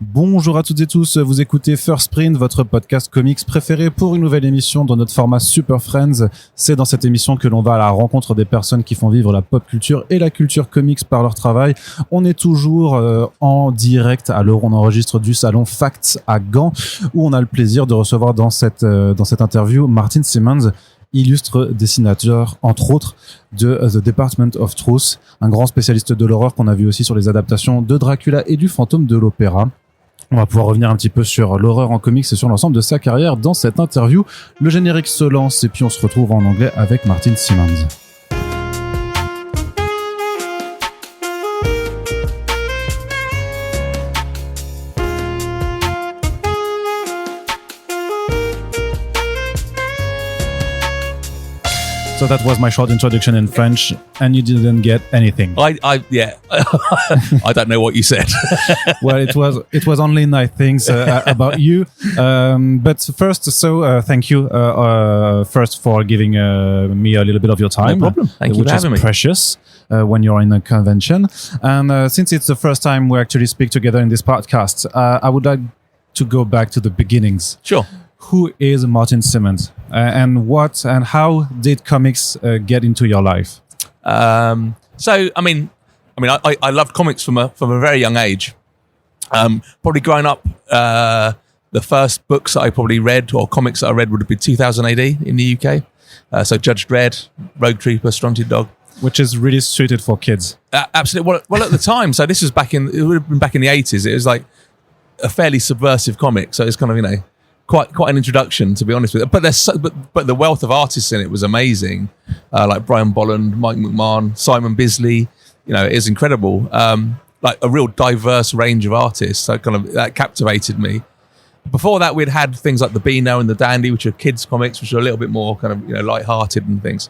Bonjour à toutes et tous, vous écoutez First Print, votre podcast comics préféré pour une nouvelle émission dans notre format Super Friends. C'est dans cette émission que l'on va à la rencontre des personnes qui font vivre la pop culture et la culture comics par leur travail. On est toujours en direct à l'heure où on enregistre du salon Facts à Gand, où on a le plaisir de recevoir dans cette interview Martin Simmonds, illustre dessinateur, entre autres, de The Department of Truth, un grand spécialiste de l'horreur qu'on a vu aussi sur les adaptations de Dracula et du Fantôme de l'Opéra. On va pouvoir revenir un petit peu sur l'horreur en comics et sur l'ensemble de sa carrière dans cette interview. Le générique se lance et puis on se retrouve en anglais avec Martin Simmonds. So that was my short introduction in French, and you didn't get anything. I don't know what you said. Well, it was only nice things about you. But first, thank you first for giving me a little bit of your time. No problem. Thank you for having me. Which is precious when you're in a convention. And since it's the first time we actually speak together in this podcast, I would like to go back to the beginnings. Sure. Who is Martin Simmonds, and what and how did comics get into your life? I loved comics from a very young age. Probably growing up, the first books that I probably read or comics that I read would have been 2000 AD in the UK. So Judge Dredd, Rogue Trooper, Strong-Tooth Dog, which is really suited for kids. Absolutely. Well, at the time, so this was it would have been back in the 80s. It was like a fairly subversive comic. So it's kind of quite an introduction, to be honest with you. But the wealth of artists in it was amazing, like Brian Bolland, Mike McMahon, Simon Bisley. It is incredible. Like a real diverse range of artists. So that captivated me. Before that, we'd had things like the Beano and the Dandy, which are kids comics, which are a little bit more light-hearted and things.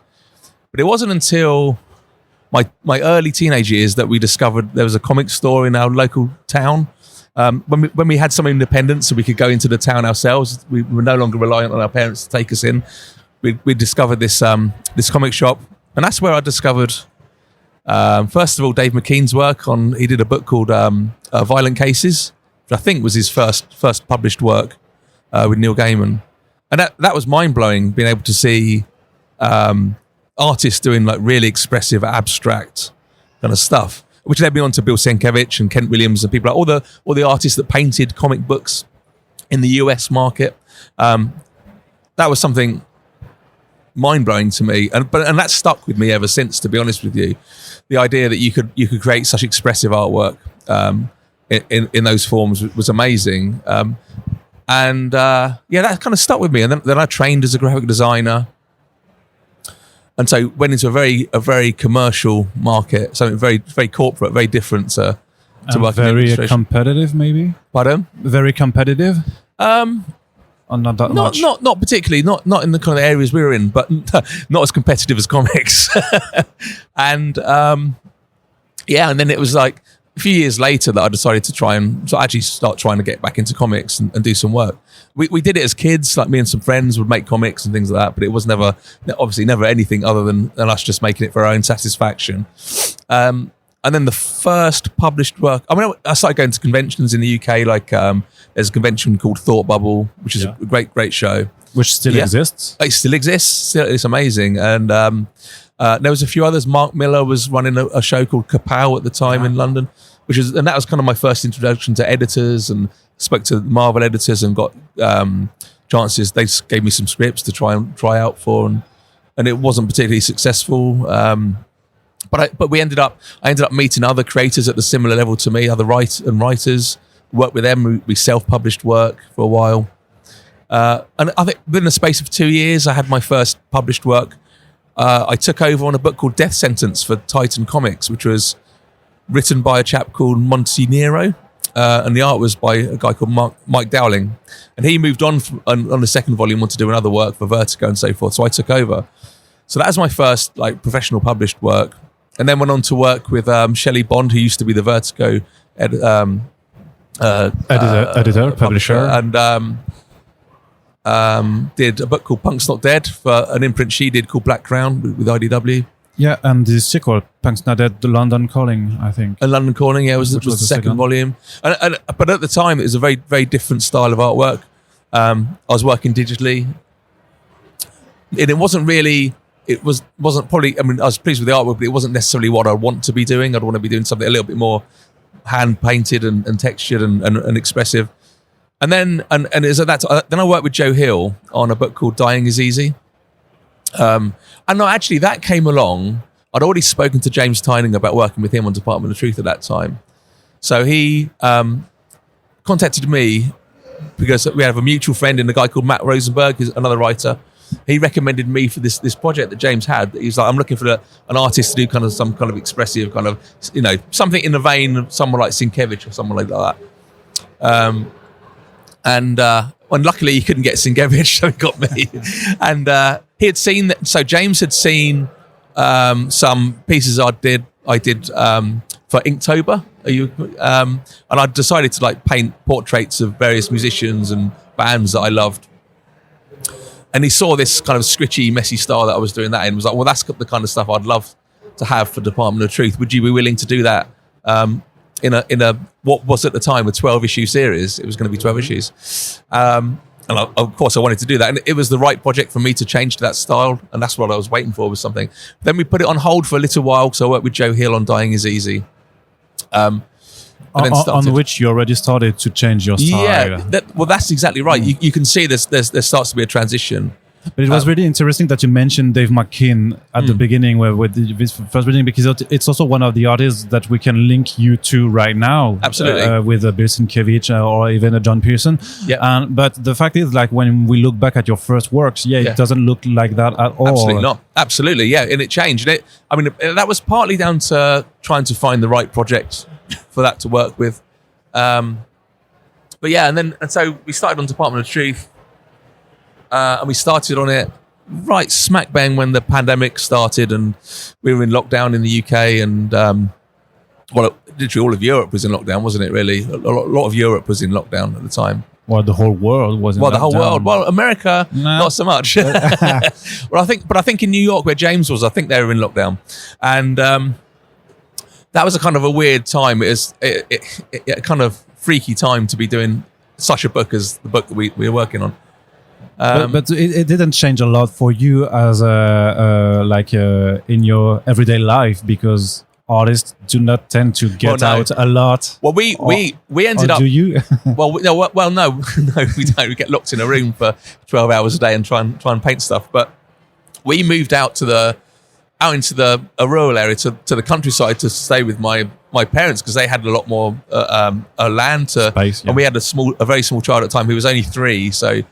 But it wasn't until my early teenage years that we discovered there was a comic store in our local town. When we had some independence, so we could go into the town ourselves, we were no longer reliant on our parents to take us in. We discovered this comic shop, and that's where I discovered, first of all, Dave McKean's work on. He did a book called Violent Cases, which I think was his first published work with Neil Gaiman, and that was mind blowing. Being able to see artists doing like really expressive, abstract kind of stuff, which led me on to Bill Sienkiewicz and Kent Williams and people like all the artists that painted comic books in the US market. That was something mind-blowing to me, and that's stuck with me ever since, to be honest with you. The idea that you could create such expressive artwork in those forms was amazing. That kind of stuck with me. And then I trained as a graphic designer. And so went into a very commercial market, something very, very corporate, very different to working in very competitive, maybe. Pardon? Very competitive. Or not that much. Not particularly. Not in the kind of areas we were in, but not as competitive as comics. And and then it was like a few years later that I decided to actually start trying to get back into comics and do some work. We did it as kids, like me and some friends would make comics and things like that, but it was never anything other than us just making it for our own satisfaction. And then the first published work, I started going to conventions in the UK, like there's a convention called Thought Bubble, which is a great show. Which still exists? It still exists. It's amazing. And there was a few others. Mark Miller was running a show called Kapow at the time in London, and that was kind of my first introduction to editors, and spoke to Marvel editors and got chances. They gave me some scripts to try out for, and it wasn't particularly successful. But I ended up meeting other creators at the similar level to me, other writers. Worked with them. We self-published work for a while, and I think within the space of 2 years, I had my first published work. I took over on a book called Death Sentence for Titan Comics, which was written by a chap called Monty Nero, and the art was by a guy called Mike Dowling. And he moved on the second volume, wanted to do another work for Vertigo and so forth. So I took over. So that was my first professional published work. And then went on to work with Shelley Bond, who used to be the Vertigo editor, publisher. And did a book called Punk's Not Dead for an imprint she did called Black Crown with IDW. Yeah, and the sequel, Punk's Not Dead, The London Calling, I think. And London Calling, yeah, was the second volume. But at the time, it was a very, very different style of artwork. I was working digitally. And it wasn't really, wasn't probably, I mean, I was pleased with the artwork, but it wasn't necessarily what I want to be doing. I'd want to be doing something a little bit more hand-painted and textured and expressive. And then, and it was at that time, then I worked with Joe Hill on a book called Dying is Easy. And no, actually, that came along. I'd already spoken to James Tynion about working with him on Department of Truth at that time. So he contacted me because we have a mutual friend in a guy called Matt Rosenberg, who's another writer. He recommended me for this project that James had. He's like, I'm looking for an artist to do kind of some kind of expressive kind of, you know, something in the vein of someone like Sienkiewicz or someone like that. And luckily he couldn't get Sienkiewicz, so he got me. And he had seen that. So James had seen some pieces I did for Inktober. And I decided to like paint portraits of various musicians and bands that I loved. And he saw this kind of scritchy, messy style that I was doing that in. Was like, well, that's the kind of stuff I'd love to have for Department of Truth. Would you be willing to do that in a what was at the time a 12-issue series? It was going to be 12 issues. And of course, I wanted to do that. And it was the right project for me to change to that style. And that's what I was waiting for, was something. Then we put it on hold for a little while. So I worked with Joe Hill on Dying is Easy. On which you already started to change your style. Yeah, that's exactly right. You can see there starts to be a transition. But it was really interesting that you mentioned Dave McKean at the beginning with this first reading, because it's also one of the artists that we can link you to right now. Absolutely. With Bill Sienkiewicz or even John Pearson. Yeah. But the fact is, like, when we look back at your first works, it doesn't look like that at all. Absolutely not. Absolutely, yeah. And it changed. I mean, that was partly down to trying to find the right project for that to work with. But yeah, and so we started on Department of Truth. And we started on it right smack bang when the pandemic started, and we were in lockdown in the UK, and literally all of Europe was in lockdown, wasn't it? Really, a lot of Europe was in lockdown at the time. Well, the whole world was in lockdown. The whole world. Well, America, not so much. Well, I think in New York, where James was, I think they were in lockdown, and that was a kind of a weird time. It was a kind of freaky time to be doing such a book as the book that we were working on. But it didn't change a lot for you as in your everyday life, because artists do not tend to get out a lot. Well, we ended up. Do you? no, we don't. We get locked in a room for 12 hours a day and try and paint stuff. But we moved out into a rural area to the countryside to stay with my parents, because they had a lot more land to space, and we had a very small child at the time who was only 3, so.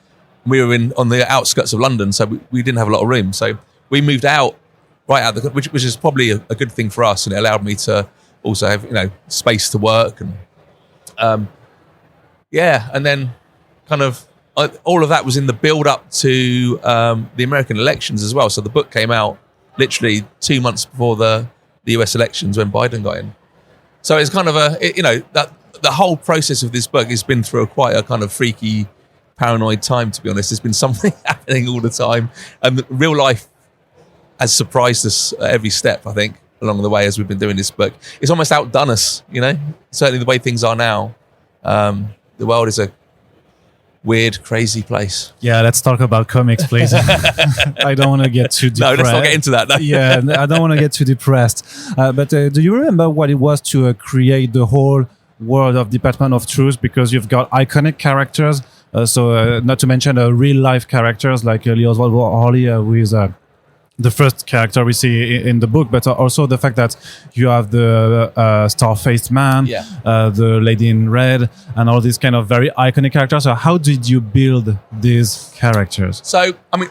We were on the outskirts of London, so we didn't have a lot of room. So we moved out right out which is probably a good thing for us, and it allowed me to also have space to work and and then kind of all of that was in the build up to the American elections as well. So the book came out literally 2 months before the US elections when Biden got in. So it's kind of that the whole process of this book has been through quite a kind of freaky, paranoid time, to be honest. There's been something happening all the time, and real life has surprised us at every step, I think, along the way as we've been doing this book. It's almost outdone us, certainly the way things are now. The world is a weird, crazy place. Yeah, let's talk about comics, please. I don't want to get too depressed. No, let's not get into that. No. Yeah, I don't want to get too depressed. But do you remember what it was to create the whole world of Department of Truth? Because you've got iconic characters, so not to mention real life characters like Lee Oswald Hawley, who is the first character we see in the book, but also the fact that you have the star-faced man, the lady in red, and all these kind of very iconic characters. So how did you build these characters? So, I mean,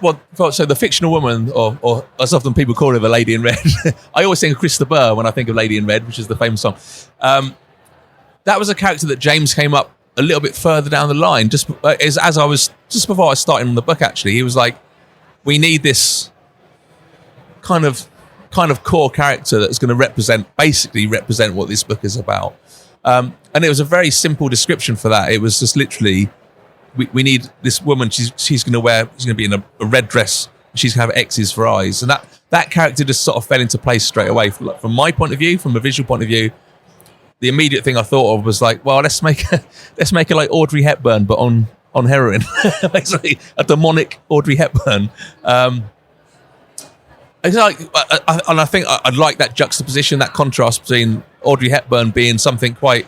so the fictional woman, or as often people call her, the lady in red, I always think of Krista Burr when I think of Lady in Red, which is the famous song. That was a character that James came up a little bit further down the line, just before I started on the book, actually. He was like, we need this kind of core character that's going to represent what this book is about. And it was a very simple description for that. It was just literally, we need this woman. She's going to be in a red dress. She's going to have X's for eyes, and that character just sort of fell into place straight away. From my point of view, from a visual point of view, the immediate thing I thought of was like, well, let's make a like Audrey Hepburn, but on heroin, basically a demonic Audrey Hepburn. It's like, and I think I'd like that juxtaposition, that contrast between Audrey Hepburn being something quite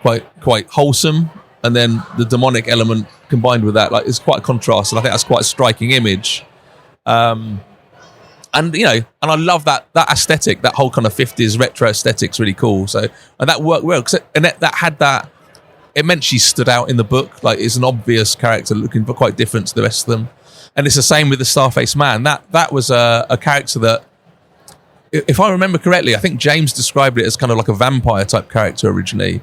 wholesome, and then the demonic element combined with that, like, it's quite a contrast, and I think that's quite a striking image. And and I love that aesthetic, that whole kind of 50s retro aesthetic's really cool. So, and that worked well, and that had that. It meant she stood out in the book. Like, it's an obvious character looking quite different to the rest of them. And it's the same with the Starface Man. That was a character that, if I remember correctly, I think James described it as kind of like a vampire type character originally.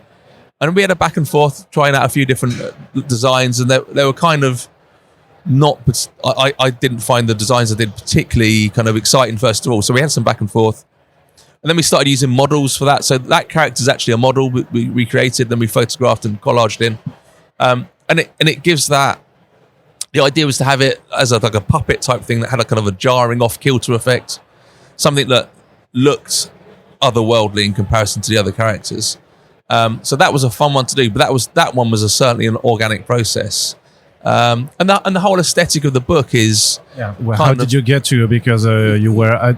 And we had a back and forth trying out a few different designs, and they were kind of not. I didn't find the designs I did particularly kind of exciting first of all. So we had some back and forth, and then we started using models for that. So that character is actually a model we recreated, then we photographed and collaged in, and it gives that. The idea was to have it as like a puppet type thing that had a kind of a jarring off kilter effect, something that looked otherworldly in comparison to the other characters. So that was a fun one to do, but that one was certainly an organic process. And the whole aesthetic of the book is. Yeah. Well, how did you get to? Because you were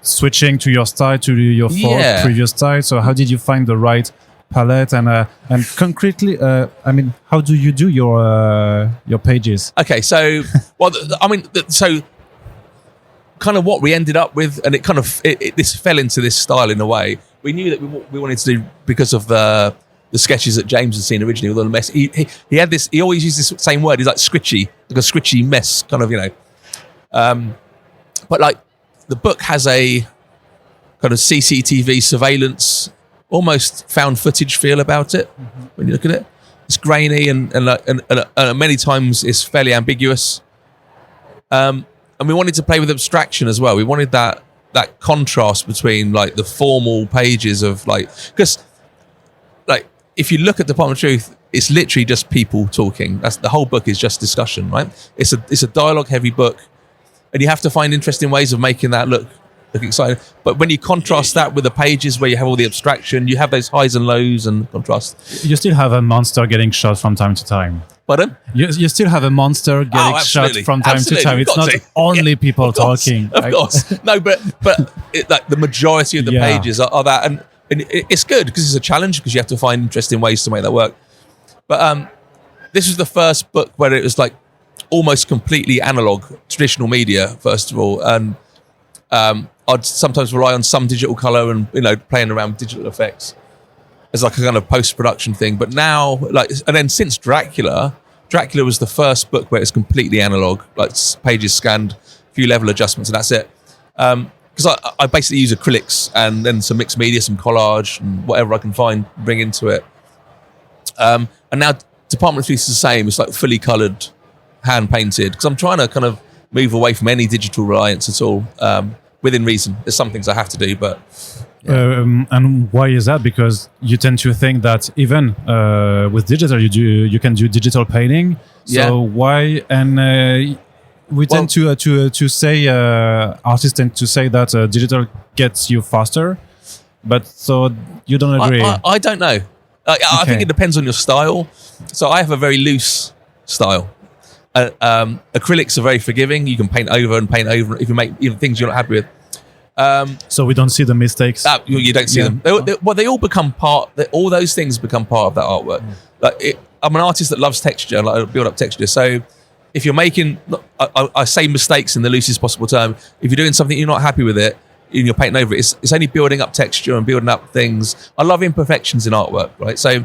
switching to your style, to your previous style. So how did you find the right palette and concretely? I mean, how do you do your pages? Okay, so so kind of what we ended up with, and it kind of this fell into this style in a way. We knew that we wanted to do because of the sketches that James had seen originally with all the mess. He had this. He always used this same word. He's like scritchy, like a scritchy mess, kind of, But like the book has a kind of CCTV surveillance, almost found footage feel about it. Mm-hmm. When you look at it, it's grainy and many times it's fairly ambiguous. And we wanted to play with abstraction as well. We wanted that contrast between like the formal pages of because if you look at Department of Truth, it's literally just people talking. That's the whole book is just discussion, right? It's a dialogue heavy book, and you have to find interesting ways of making that look exciting. But when you contrast that with the pages where you have all the abstraction, you have those highs and lows and contrast. You still have a monster getting shot from time to time. Pardon? You still have a monster getting shot from time to time. It's not only people talking. Of course. No, but like the majority of the pages are that, and it's good because it's a challenge because you have to find interesting ways to make that work. But this was the first book where it was like almost completely analog, traditional media, first of all, and I'd sometimes rely on some digital color and playing around with digital effects as like a kind of post-production thing. But now, and then since Dracula was the first book where it's completely analog, like pages scanned, a few level adjustments, and that's it. Because I basically use acrylics and then some mixed media, some collage, and whatever I can find, bring into it. And now Department of Truth is the same. It's like fully coloured, hand-painted, because I'm trying to kind of move away from any digital reliance at all, within reason. There's some things I have to do, but... Yeah. And why is that? Because you tend to think that even with digital, you can do digital painting. So why? And we tend to say artists tend to say that digital gets you faster, but so you don't agree. I don't know. I think it depends on your style. So I have a very loose style. Acrylics are very forgiving. You can paint over if you make things you're not happy with. So we don't see the mistakes. You don't see them. They all become part. All those things become part of that artwork. I'm an artist that loves texture. I build up texture. So if you're making, I say mistakes in the loosest possible term. If you're doing something you're not happy with it, and you're painting over it, it's only building up texture and building up things. I love imperfections in artwork, right? So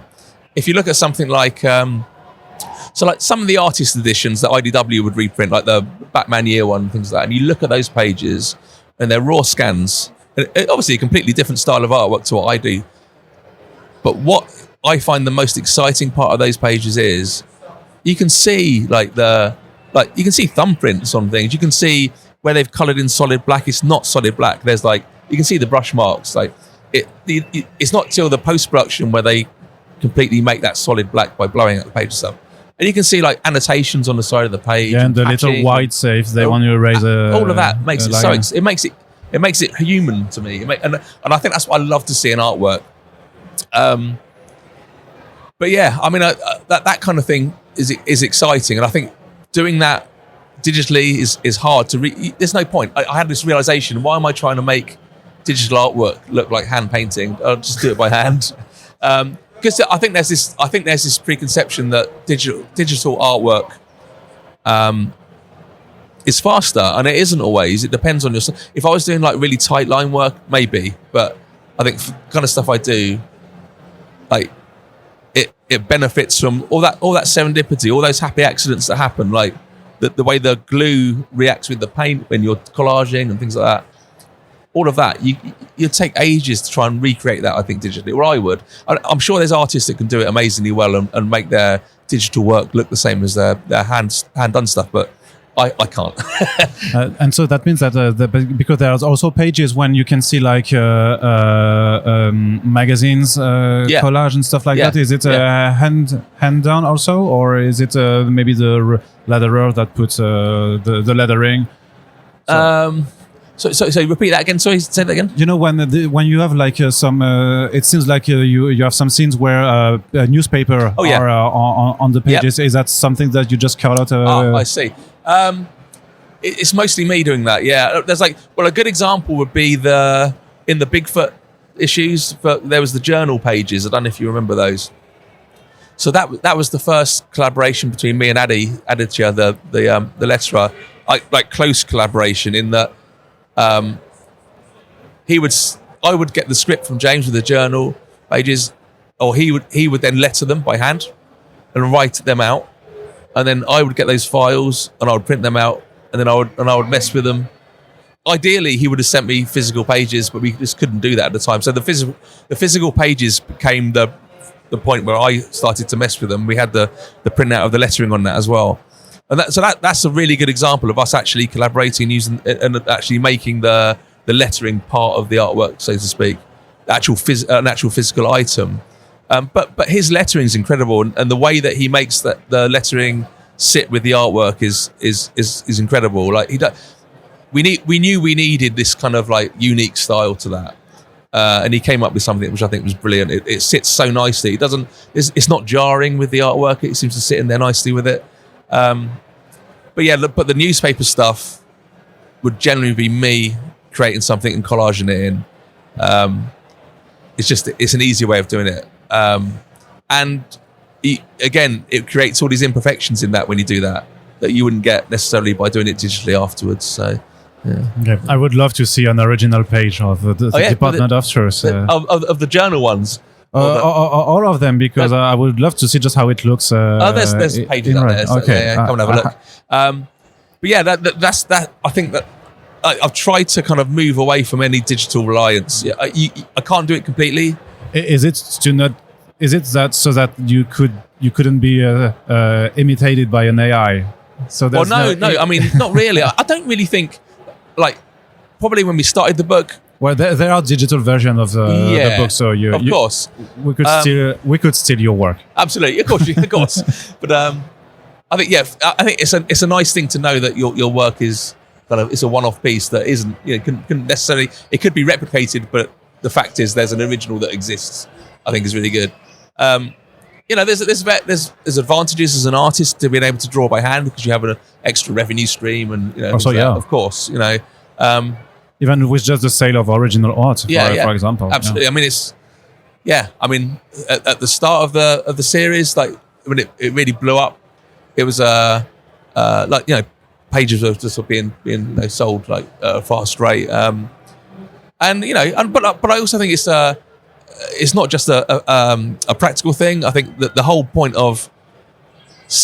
if you look at something like, like some of the artist editions that IDW would reprint, like the Batman Year One, things like that, and you look at those pages and they're raw scans, and obviously a completely different style of artwork to what I do. But what I find the most exciting part of those pages is you can see you can see thumbprints on things. You can see where they've coloured in solid black. It's not solid black. There's you can see the brush marks. It's not till the post production where they completely make that solid black by blowing out the page and stuff. And you can see like annotations on the side of the page. Yeah, and the little white safe they want to erase all of that makes it it makes it human to me. And I think that's what I love to see in artwork. But yeah, I mean, that kind of thing is exciting, and I think doing that digitally is hard to. There's no point. I had this realization: why am I trying to make digital artwork look like hand painting? I'll just do it by hand. Because I think there's this preconception that digital artwork is faster, and it isn't always. It depends on your. If I was doing like really tight line work, maybe, but I think for the kind of stuff I do, like it benefits from all that serendipity, all those happy accidents that happen, like the way the glue reacts with the paint when you're collaging and things like that. All of that, you'd take ages to try and recreate that, I think, digitally, or I would. I'm sure there's artists that can do it amazingly well and make their digital work look the same as their hand-done stuff, but I can't. And so that means that because there's also pages when you can see like magazines, collage and stuff like that. Is it hand done also, or is it maybe the letterer that puts the lettering? So repeat that again. Sorry, say that again. You know, when you have like some, it seems like you have some scenes where a newspaper are on the pages. Is that something that you just cut out? I see. It's mostly me doing that. Yeah, there's a good example would be in the Bigfoot issues. But there was the journal pages. I don't know if you remember those. So that was the first collaboration between me and Aditya, the letterer. Like close collaboration in that. I would get the script from James with the journal pages, or he would then letter them by hand and write them out, and then I would get those files and I would print them out, and then I would mess with them. Ideally, he would have sent me physical pages, but we just couldn't do that at the time. So the physical pages became the point where I started to mess with them. We had the printout of the lettering on that as well. And that's a really good example of us actually collaborating, using and actually making the lettering part of the artwork, so to speak, an actual physical item. But his lettering is incredible, and the way that he makes the lettering sit with the artwork is incredible. Like we knew we needed this kind of like unique style to that, and he came up with something which I think was brilliant. It sits so nicely. It's not jarring with the artwork. It seems to sit in there nicely with it. But the newspaper stuff would generally be me creating something and collaging it in. It's an easier way of doing it. And it creates all these imperfections in that when you do that you wouldn't get necessarily by doing it digitally afterwards. So, yeah. Okay. I would love to see an original page of the Department of Truth. Of the journal ones. All of them, because I would love to see just how it looks. There's pages out there. So okay. Come and have a look. But yeah, that's that. I think that I've tried to kind of move away from any digital reliance. I can't do it completely. Is it that so that you couldn't be imitated by an AI? So no. I mean, not really. I don't really think. Like, probably when we started the book. Well, there are digital versions of the book, so of course we could steal your work. Absolutely, of course. But I think it's a nice thing to know that your work is kind of, it's a one-off piece that isn't, couldn't necessarily, it could be replicated, but the fact is there's an original that exists. I think is really good. There's advantages as an artist to being able to draw by hand because you have an extra revenue stream, and of course, even with just the sale of original art, for example. Absolutely. Yeah. I mean, at the start of the series, like when it really blew up, it was pages were just being sold like at a fast rate. But I also think it's not just a practical thing. I think that the whole point of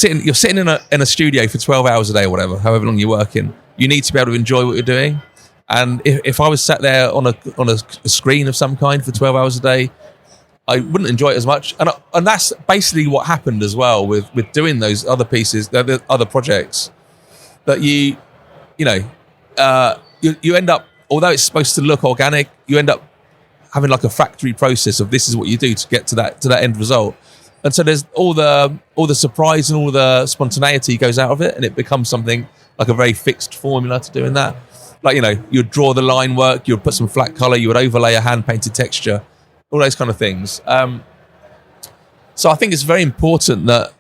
you're sitting in a studio for 12 hours a day or whatever, however long you're working, you need to be able to enjoy what you're doing. And if I was sat there on a screen of some kind for 12 hours a day, I wouldn't enjoy it as much. And that's basically what happened as well with doing those other pieces, the other projects. That you end up, although it's supposed to look organic, you end up having like a factory process of this is what you do to get to that end result. and so there's all the surprise and all the spontaneity goes out of it, and it becomes something like a very fixed formula to doing that. Like, you know, you'd draw the line work, you'd put some flat color, you would overlay a hand painted texture, all those kind of things. So I think it's very important that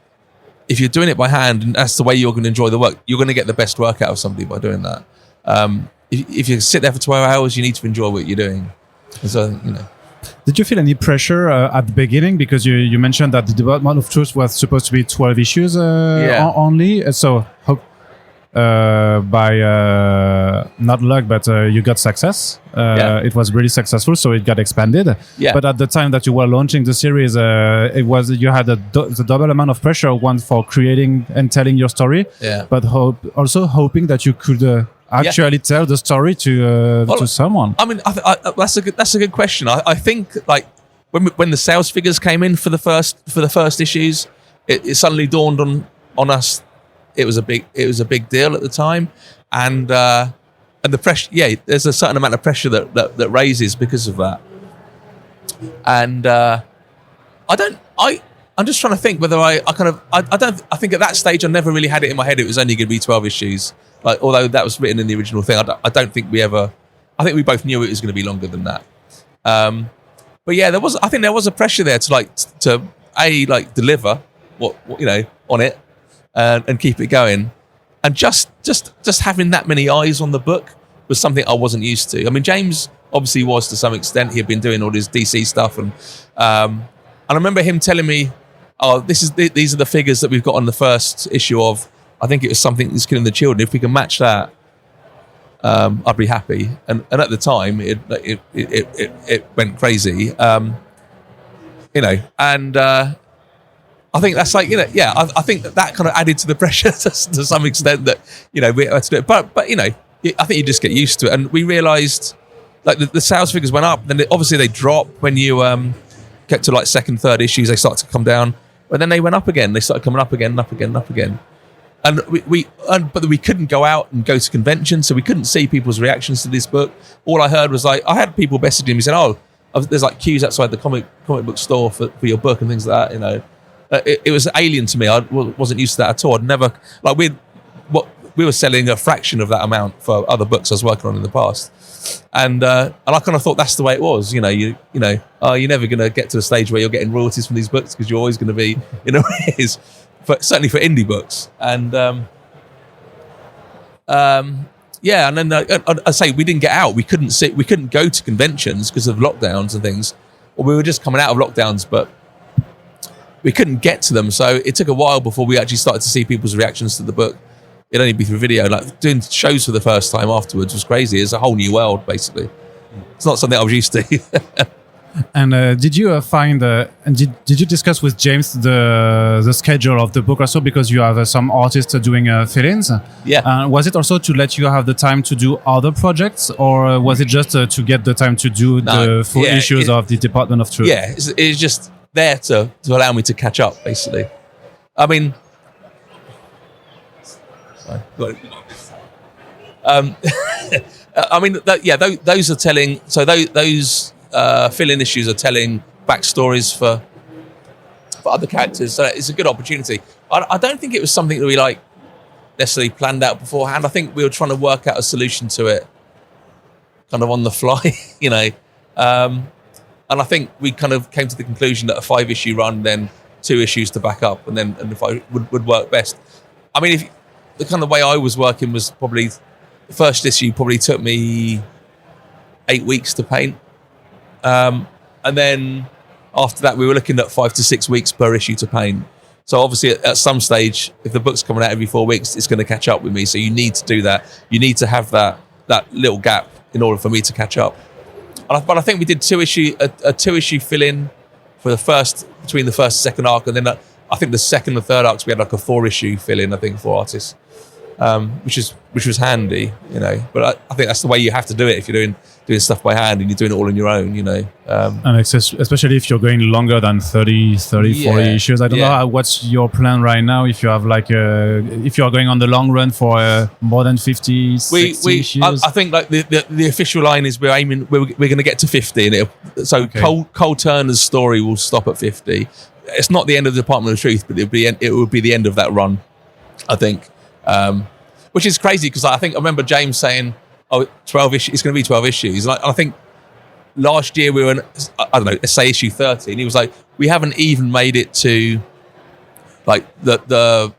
if you're doing it by hand and that's the way you're going to enjoy the work, you're going to get the best work out of somebody by doing that. If you sit there for 12 hours, you need to enjoy what you're doing. And so, you know. Did you feel any pressure at the beginning? Because you mentioned that the development of Truth was supposed to be 12 issues only. So by not luck, but you got success. It was really successful, so it got expanded. Yeah. But at the time that you were launching the series, you had the double amount of pressure, one for creating and telling your story, but also hoping that you could actually tell the story to someone. I mean, that's a good question. I think like when the sales figures came in for the first issues, it suddenly dawned on us. It was a big deal at the time, and the pressure. Yeah, there's a certain amount of pressure that raises because of that. And I'm just trying to think whether I think at that stage I never really had it in my head it was only going to be 12 issues. Like, although that was written in the original thing, I don't think we ever. I think we both knew it was going to be longer than that. But yeah, there was a pressure there to deliver what you know on it. And keep it going, and just having that many eyes on the book was something I wasn't used to. I mean, James obviously was to some extent. He had been doing all his DC stuff, and I remember him telling me, "Oh, these are the figures that we've got on the first issue of. I think it was something that's killing the children. If we can match that, I'd be happy." And at the time, it went crazy, you know, and. I think that's like, you know, yeah, I think that kind of added to the pressure to some extent that, you know, we had to do it. But you know, I think you just get used to it. And we realised, like, the sales figures went up, then obviously they drop when you get to like second, third issues, they start to come down. But then they went up again. They started coming up again, up again, up again. And but we couldn't go out and go to conventions, so we couldn't see people's reactions to this book. All I heard was like, I had people messaging me saying, "Oh, there's like queues outside the comic book store for your book and things like that," you know. It was alien to me. I wasn't used to that at all. I'd never, like, we were selling a fraction of that amount for other books I was working on in the past, and I kind of thought that's the way it was. You know, you're never going to get to a stage where you're getting royalties from these books because you're always going to be in arrears, certainly for indie books. And yeah, and then I say we didn't get out. We couldn't go to conventions because of lockdowns and things, or we were just coming out of lockdowns, but we couldn't get to them, so it took a while before we actually started to see people's reactions to the book. It'd only be through video. Like, doing shows for the first time afterwards was crazy. It's a whole new world, basically. It's not something I was used to. And did you find and did you discuss with James the schedule of the book also, because you have some artists doing fill-ins? Yeah. Was it also to let you have the time to do other projects, or was it just to get the time to do the full issues of the Department of Truth? Yeah, it's just there to allow me to catch up, basically. I mean, I mean, those are telling. So those fill-in issues are telling backstories for other characters. So it's a good opportunity. I don't think it was something that we like necessarily planned out beforehand. I think we were trying to work out a solution to it, kind of on the fly, you know. And I think we kind of came to the conclusion that a 5-issue run, then 2 issues to back up, and if I would work best. I mean, the kind of way I was working was probably the first issue probably took me 8 weeks to paint, and then after that we were looking at 5 to 6 weeks per issue to paint. So obviously at some stage, if the book's coming out every 4 weeks, it's going to catch up with me. So you need to do that. You need to have that little gap in order for me to catch up. But I think we did a 2-issue fill-in for between the first and second arc, and then I think the second and third arcs we had like a 4-issue fill-in, I think, for artists. which was handy, you know. But I think that's the way you have to do it if you're doing stuff by hand and you're doing it all on your own, you know. And especially if you're going longer than 30, 40 issues. I don't know what's your plan right now. If you have if you're going on the long run for more than 50, 60 issues. I think like the official line is we're going to get to 50, and Cole Turner's story will stop at 50. It's not the end of the Department of Truth, but it would be the end of that run, I think. Which is crazy because I remember James saying, 12 issues, it's going to be 12 issues. And I think last year we were in, I don't know, let's say issue 30, and he was like, we haven't even made it to like the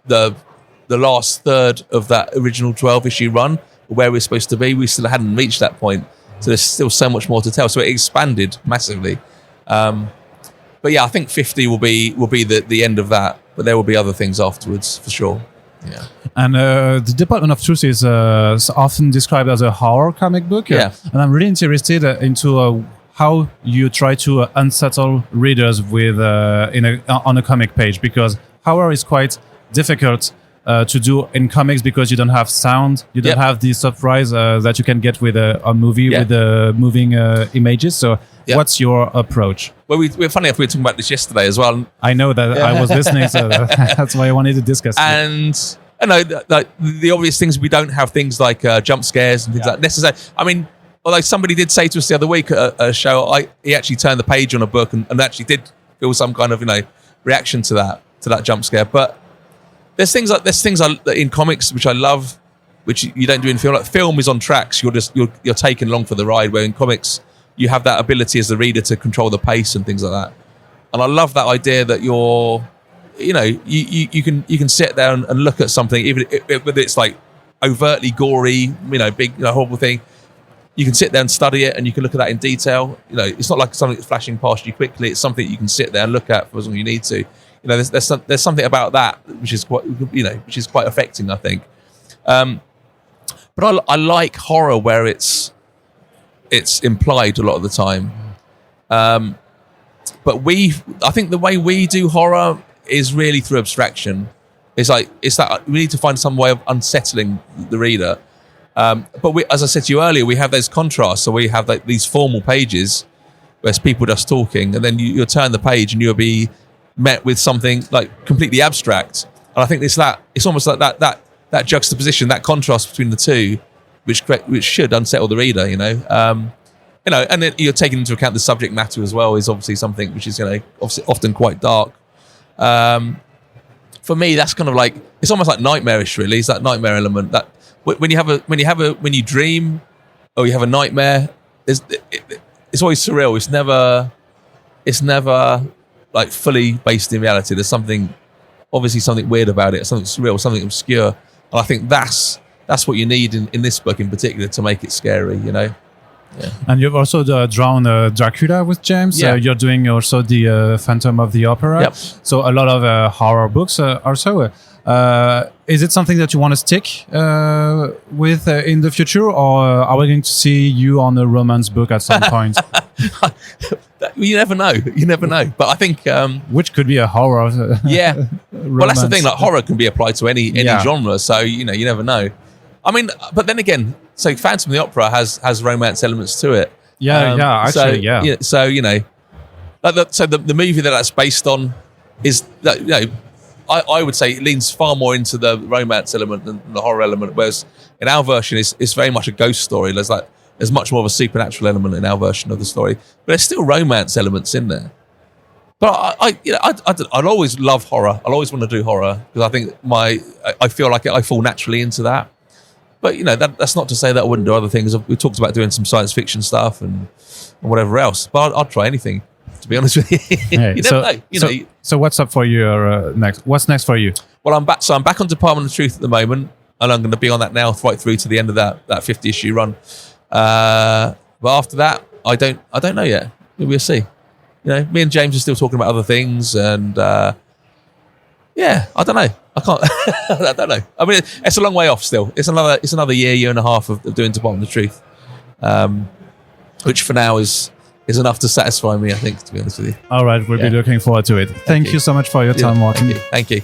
last third of that original 12 issue run where we're supposed to be. We still hadn't reached that point. So there's still so much more to tell. So it expanded massively. But yeah, I think 50 will be the end of that, but there will be other things afterwards for sure. Yeah. And the Department of Truth is often described as a horror comic book. Yeah. And I'm really interested into how you try to unsettle readers with on a comic page, because horror is quite difficult to do in comics because you don't have sound, you don't have the surprise that you can get with a movie with moving images. So what's your approach? Well, we're funny enough, we were talking about this yesterday as well. I know that I was listening, so that's why I wanted to discuss it. And I know like the obvious things, we don't have things like jump scares and things like necessary. I mean, although somebody did say to us the other week at a show, he actually turned the page on a book and actually did feel some kind of reaction to that jump scare. But there's things in comics which I love, which you don't do in film. Like film is on tracks. You're taken along for the ride. Where in comics you have that ability as the reader to control the pace and things like that. And I love that idea that you can sit there and look at something, even whether it's like overtly gory, big, horrible thing. You can sit there and study it, and you can look at that in detail. It's not like something that's flashing past you quickly. It's something you can sit there and look at for as long as you need to. There's something about that which is quite affecting, I think. But I like horror where it's implied a lot of the time. But I think the way we do horror is really through abstraction. It's that we need to find some way of unsettling the reader. But as I said to you earlier, we have those contrasts. So we have these formal pages where it's people just talking, and then you'll turn the page and you'll be met with something like completely abstract. And I think it's almost like that juxtaposition, that contrast between the two, which should unsettle the reader, and then you're taking into account the subject matter as well is obviously something which is obviously often quite dark. For me, that's kind of like, it's almost like nightmarish, really. It's that nightmare element that when you dream or you have a nightmare, it's always surreal. It's never like fully based in reality. There's something weird about it, something surreal, something obscure. And I think that's what you need in this book in particular to make it scary, Yeah. And you've also drawn Dracula with James. Yeah. You're doing also the Phantom of the Opera. Yep. So a lot of horror books also. Is it something that you want to stick with in the future, or are we going to see you on a romance book at some point? You never know. But I think which could be a horror. Yeah. Well, that's the thing. Like horror can be applied to any genre. So you never know. I mean, but then again, so Phantom of the Opera has romance elements to it. Actually. So the movie that's based on is that I would say it leans far more into the romance element than the horror element, whereas in our version it's very much a ghost story. There's much more of a supernatural element in our version of the story, but there's still romance elements in there. But I'd always love horror. I'll always want to do horror because I think I feel like I fall naturally into that. But that's not to say that I wouldn't do other things. We talked about doing some science fiction stuff and whatever else. But I'd try anything, to be honest with you. Hey, you never know. So what's up for you next? What's next for you? Well, I'm back. So I'm back on Department of Truth at the moment, and I'm going to be on that now right through to the end of that 50 issue run. But after that, I don't know yet. We'll see. Me and James are still talking about other things, and I don't know. I can't. I don't know. I mean, it's a long way off still. It's another year and a half of doing Department of Truth, which for now is enough to satisfy me, I think, to be honest with you. All right, we'll be looking forward to it. Thank you so much for your time, Martin. Thank you.